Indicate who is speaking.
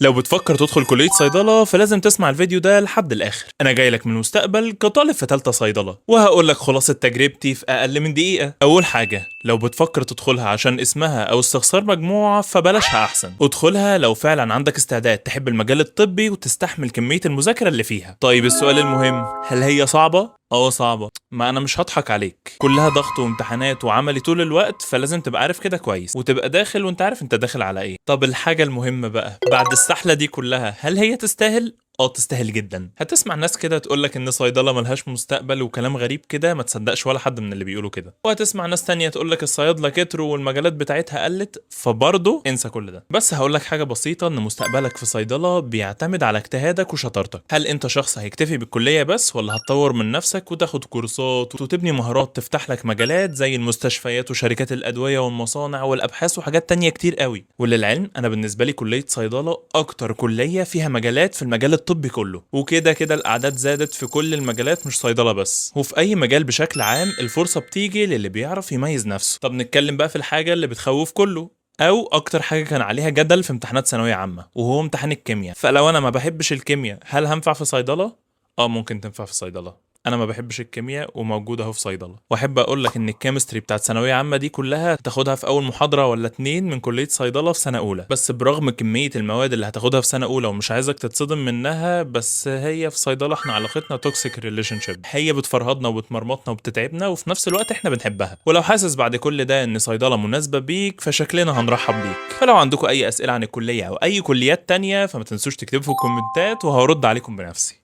Speaker 1: لو بتفكر تدخل كلية صيدلة فلازم تسمع الفيديو ده لحد الآخر. أنا جاي لك من المستقبل كطالب في تالتة صيدلة، وهقول لك خلاصة تجربتي في أقل من دقيقة. أول حاجة، لو بتفكر تدخلها عشان اسمها أو استخسار مجموعة فبلاشها أحسن. ادخلها لو فعلا عندك استعداد تحب المجال الطبي وتستحمل كمية المذاكرة اللي فيها. طيب السؤال المهم، هل هي صعبة؟ صعبة. ما انا مش هضحك عليك، كلها ضغط وامتحانات وعملي طول الوقت، فلازم تبقى عارف كده كويس وتبقى داخل وانت عارف انت داخل على ايه. طب الحاجة المهمة بقى، بعد السحلة دي كلها هل هي تستاهل؟ تستاهل جدا. هتسمع ناس كده تقولك ان صيدلة ملهاش مستقبل وكلام غريب كده، ما تصدقش ولا حد من اللي بيقولوا كده. وهتسمع ناس تانية تقولك الصيادلة كتروا والمجالات بتاعتها قلت، فبرضه انسى كل ده. بس هقولك حاجة بسيطة، ان مستقبلك في صيدلة بيعتمد على اجتهادك وشطارتك. هل انت شخص هيكتفي بالكلية بس، ولا هتطور من نفسك وتاخد كورسات وتبني مهارات تفتح لك مجالات زي المستشفيات وشركات الأدوية والمصانع والأبحاث وحاجات تانية كتير قوي. وللعلم انا بالنسبة لي كلية صيدلة اكتر كلية فيها مجالات في المجال الطبي كله، وكده كده الاعداد زادت في كل المجالات مش صيدلة بس، وفي اي مجال بشكل عام الفرصة بتيجي للي بيعرف يميز نفسه. طب نتكلم بقى في الحاجة اللي بتخوف كله، او اكتر حاجه كان عليها جدل في امتحانات ثانويه عامه، وهو امتحان الكيمياء. فلو انا ما بحبش الكيمياء هل هنفع في صيدله؟ ممكن تنفع في صيدله. انا ما بحبش الكيمياء وموجود اهو في صيدله. واحب اقول لك ان الكيمستري بتاعت ثانويه عامه دي كلها تاخدها في اول محاضره ولا اتنين من كليه صيدله في سنه اولى. بس برغم كميه المواد اللي هتاخدها في سنه اولى ومش عايزك تتصدم منها، بس هي في صيدله احنا علاقتنا توكسيك ريليشن شيب. هي بتفرهدنا وبتمرمطنا وبتتعبنا، وفي نفس الوقت احنا بنحبها. ولو حاسس بعد كل ده ان صيدله مناسبه بيك فشكلنا هنرحب بيك. فلو عندكم اي اسئله عن الكليه او اي كليات تانية فما تنسوش تكتبوا في الكومنتات وهرد عليكم بنفسي.